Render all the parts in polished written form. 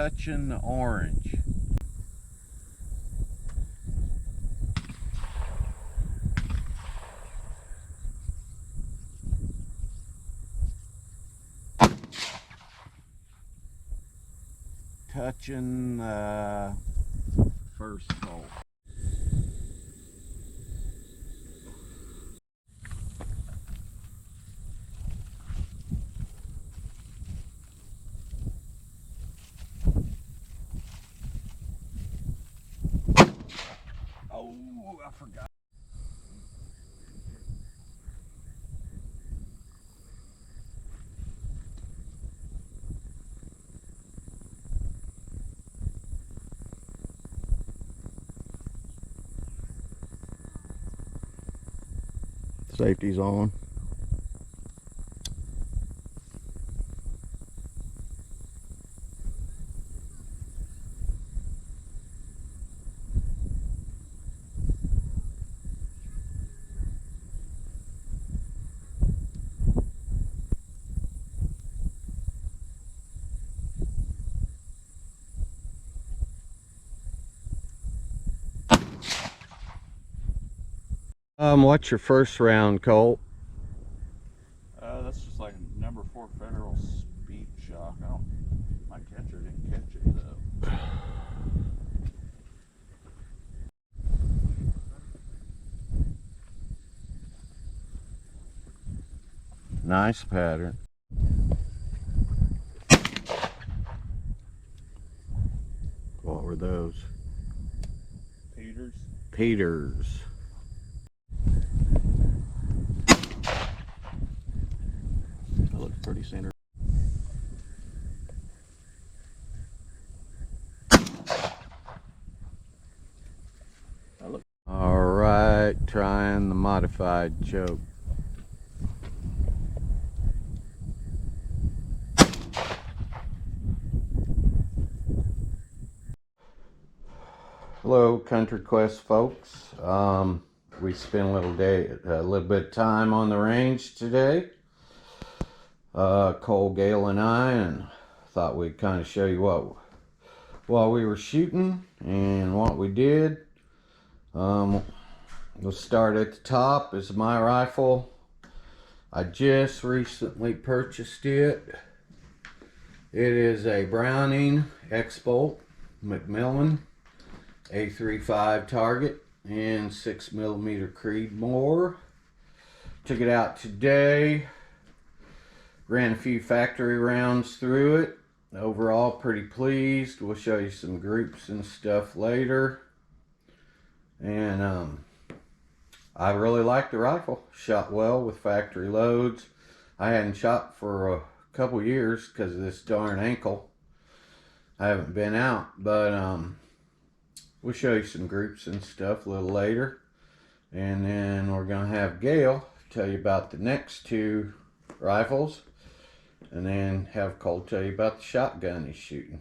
touching the orange. Touching the first hole. Oh, I forgot. Safety's on. What's your first round, Colt? That's just like a number 4 Federal Speed Shock. My catcher didn't catch it though. Nice pattern. What were those? Peters. Peters. That looks pretty center. All right, trying the modified choke. Hello, Country Quest folks. We spent a little bit of time on the range today. Cole, Gale, and I, and thought we'd kind of show you what we were shooting and what we did. We'll start at the top. Is my rifle. I just recently purchased it. It is a Browning X-Bolt McMillan A35 target and 6mm Creedmoor. Took it out today. Ran a few factory rounds through it. Overall, pretty pleased. We'll show you some groups and stuff later. And I really like the rifle. Shot well with factory loads. I hadn't shot for a couple years because of this darn ankle. I haven't been out, but we'll show you some groups and stuff a little later. And then we're going to have Gale tell you about the next two rifles. And then have Cole tell you about the shotgun he's shooting.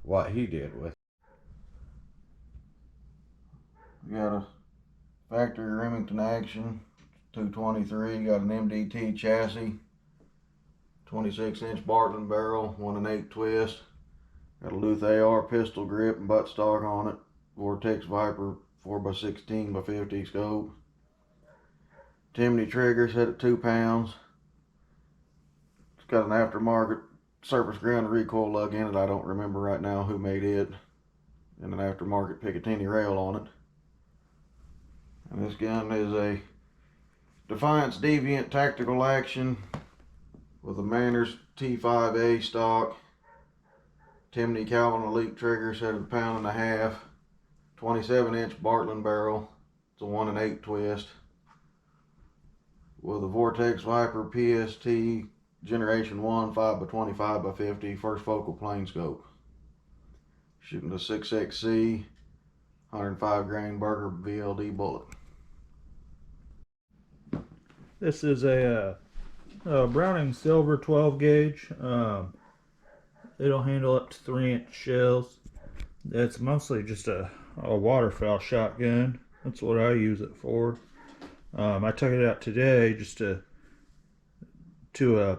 What he did with it. We got a factory Remington Action 223, got an MDT chassis, 26-inch Bartlein barrel, 1 1/8 twist, got a Luth AR pistol grip and buttstock on it, Vortex Viper 4x16x50 scope, Timney trigger set at 2 pounds. It's got an aftermarket surface ground recoil lug in it. I don't remember right now who made it, and an aftermarket Picatinny rail on it. And this gun is a Defiance Deviant Tactical Action with a Manners T5A stock, Timney Calvin Elite trigger set at 1.5 pounds, 27-inch Bartlein barrel. It's a 1 1/8 twist with a Vortex Viper PST Generation 1 5x25x50 first focal plane scope. Shooting the 6XC 105 grain Berger VLD bullet. This is a Browning Silver 12 gauge. It'll handle up to 3-inch shells. It's mostly just a waterfowl shotgun. That's what I use it for. I took it out today just to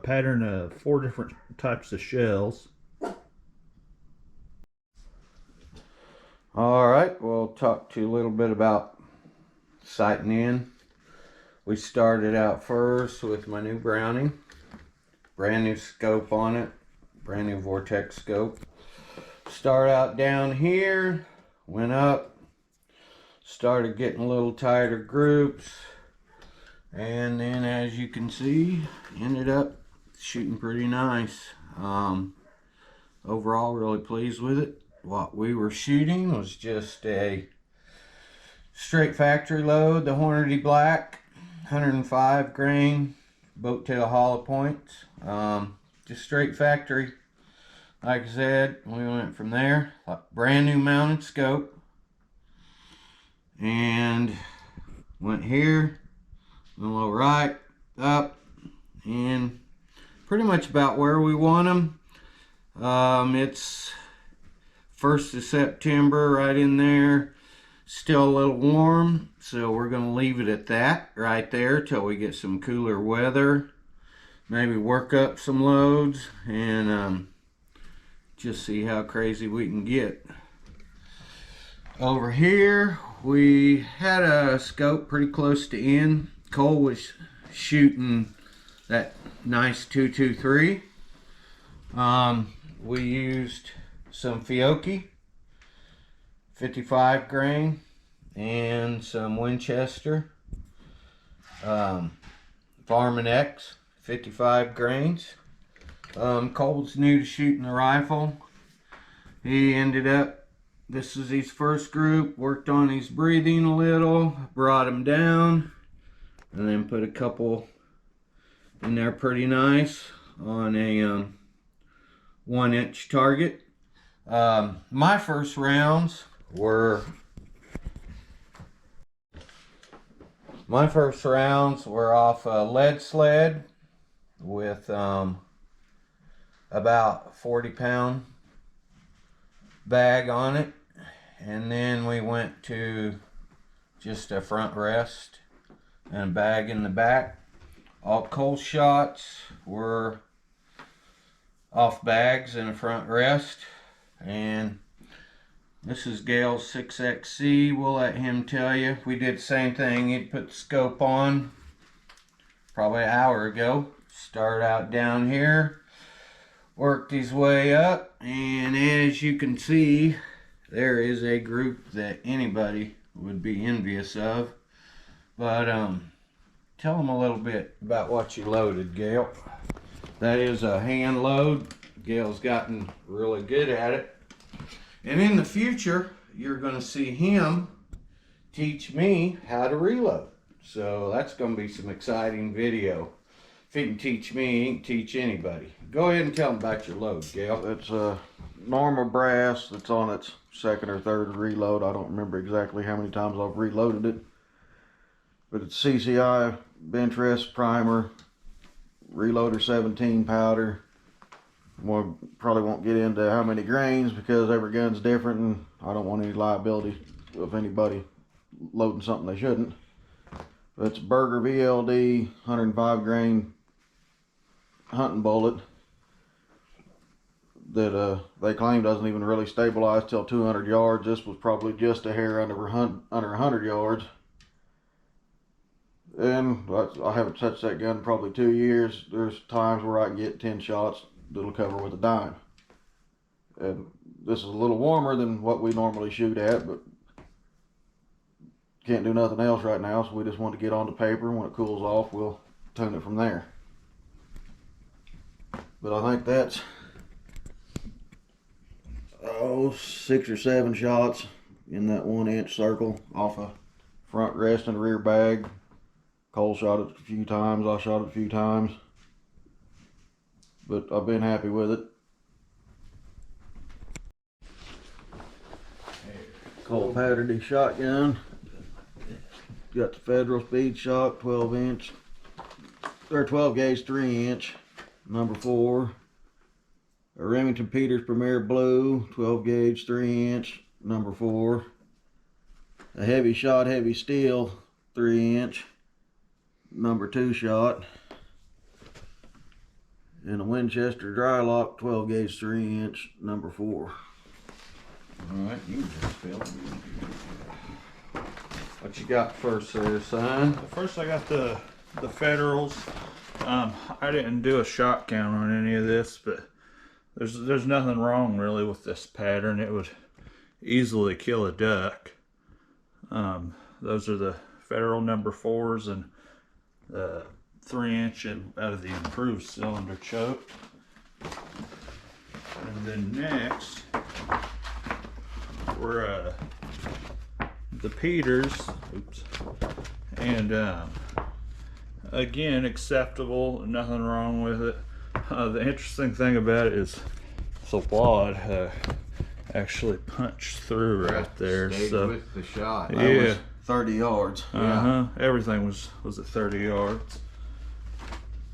pattern 4 different types of shells. All right, we'll talk to you a little bit about sighting in. We started out first with my new Browning. Brand new scope on it. Brand new Vortex scope. Start out down here. Went up. Started getting a little tighter groups. And then as you can see, ended up shooting pretty nice. Overall, really pleased with it. What we were shooting was just a straight factory load, the Hornady Black, 105 grain, boat tail hollow points. Just straight factory. Like I said, we went from there. Brand new mounted scope. And went here, went a little right, up, and pretty much about where we want them. It's 1st of September, right in there. Still a little warm, so we're going to leave it at that right there till we get some cooler weather. Maybe work up some loads and just see how crazy we can get. Over here, we had a scope pretty close to end. Cole was shooting that nice 223. We used some Fiocchi, 55 grain, and some Winchester, Farman X, 55 grains. Cole's new to shooting the rifle. He ended up, this is his first group, worked on his breathing a little, brought him down, and then put a couple in there pretty nice on a 1-inch target. My first rounds were off a lead sled with about 40-pound bag on it, and then we went to just a front rest and a bag in the back. All Cole shots were off bags and a front rest. And this is Gale's 6XC. We'll let him tell you. We did the same thing. He'd put the scope on probably an hour ago. Started out down here, worked his way up, and as you can see, there is a group that anybody would be envious of. But tell them a little bit about what you loaded, Gale. That is a hand load. Gale's gotten really good at it. And in the future, you're going to see him teach me how to reload. So that's going to be some exciting video. If he can teach me, he can teach anybody. Go ahead and tell them about your load, Gale. It's a normal brass that's on its 2nd or 3rd reload. I don't remember exactly how many times I've reloaded it. But it's CCI bench rest primer, reloader 17 powder. We probably won't get into how many grains because every gun's different, and I don't want any liability of anybody loading something they shouldn't. But it's Berger VLD 105 grain hunting bullet that they claim doesn't even really stabilize till 200 yards. This was probably just a hair under 100 yards. And I haven't touched that gun in probably 2 years. There's times where I can get 10 shots that'll cover with a dime. And this is a little warmer than what we normally shoot at, but can't do nothing else right now, so we just want to get on the paper. When it cools off, we'll tune it from there. But I think that's 6 or 7 shots in that 1-inch circle off a front rest and rear bag. Cole shot it a few times, I shot it a few times, but I've been happy with it. Cole powdered his shotgun. Got the Federal Speed Shock 12-inch, or 12 gauge 3-inch, number 4. A Remington Peters Premier Blue 12 gauge 3-inch, number 4. A Heavy Shot Heavy Steel 3-inch, number 2 shot. And a Winchester Dry Lock 12 gauge 3-inch, number 4. Alright, you can just fill it. What you got first there, son? First I got the Federals. I didn't do a shot count on any of this, but there's nothing wrong really with this pattern. It would easily kill a duck. Those are the Federal number 4s and 3-inch out of the improved cylinder choke. And then next were the Peters. Oops. And again, acceptable, nothing wrong with it. The interesting thing about it is the wad actually punched through right there. Stayed So with the shot. That yeah, was 30 yards. everything was at 30 yards.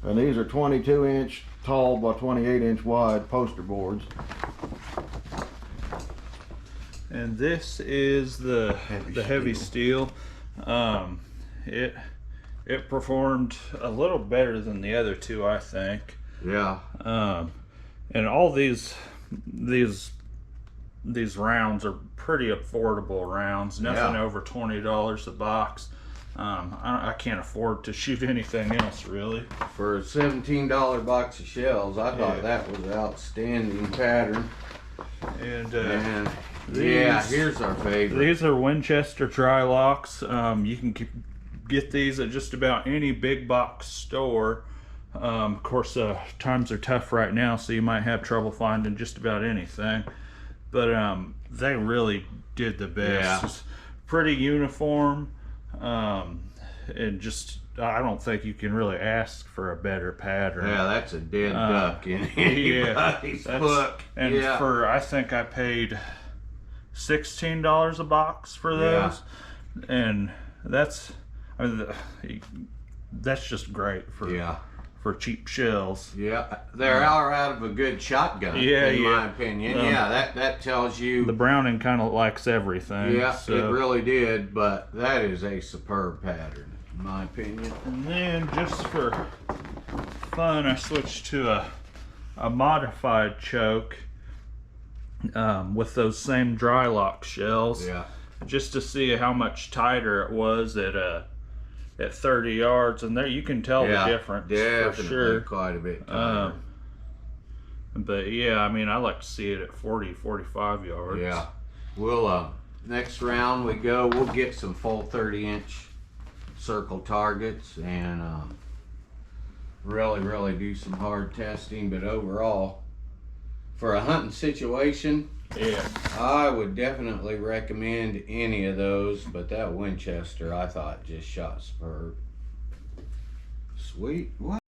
And these are 22-inch tall by 28-inch wide poster boards. And this is the heavy steel. It performed a little better than the other two, I think. Yeah. And all these rounds are pretty affordable rounds. Nothing over $20 a box. I can't afford to shoot anything else really. For a $17 box of shells, I thought that was an outstanding pattern. And here's our favorite. These are Winchester dry locks. You can get these at just about any big box store. Of course, times are tough right now, so you might have trouble finding just about anything. But they really did the best. Yeah. It's pretty uniform. And just, I don't think you can really ask for a better pattern. Yeah, that's a dead duck in anybody's book. And for, I think I paid $16 a box for those. And that's just great for cheap shells. Yeah, they're out of a good shotgun, in my opinion. That tells you the Browning kind of likes everything. Yeah, so. it really did, but that is a superb pattern, in my opinion. And then just for fun, I switched to a modified choke with those same dry lock shells. Yeah. Just to see how much tighter it was at 30 yards, and there you can tell the difference for sure. Quite a bit tighter. But yeah, I mean, I like to see it at 40, 45 yards. Yeah. We'll next round we'll get some full 30-inch circle targets and really do some hard testing. But overall, for a hunting situation, I would definitely recommend any of those, but that Winchester I thought just shot superb. Sweet. What?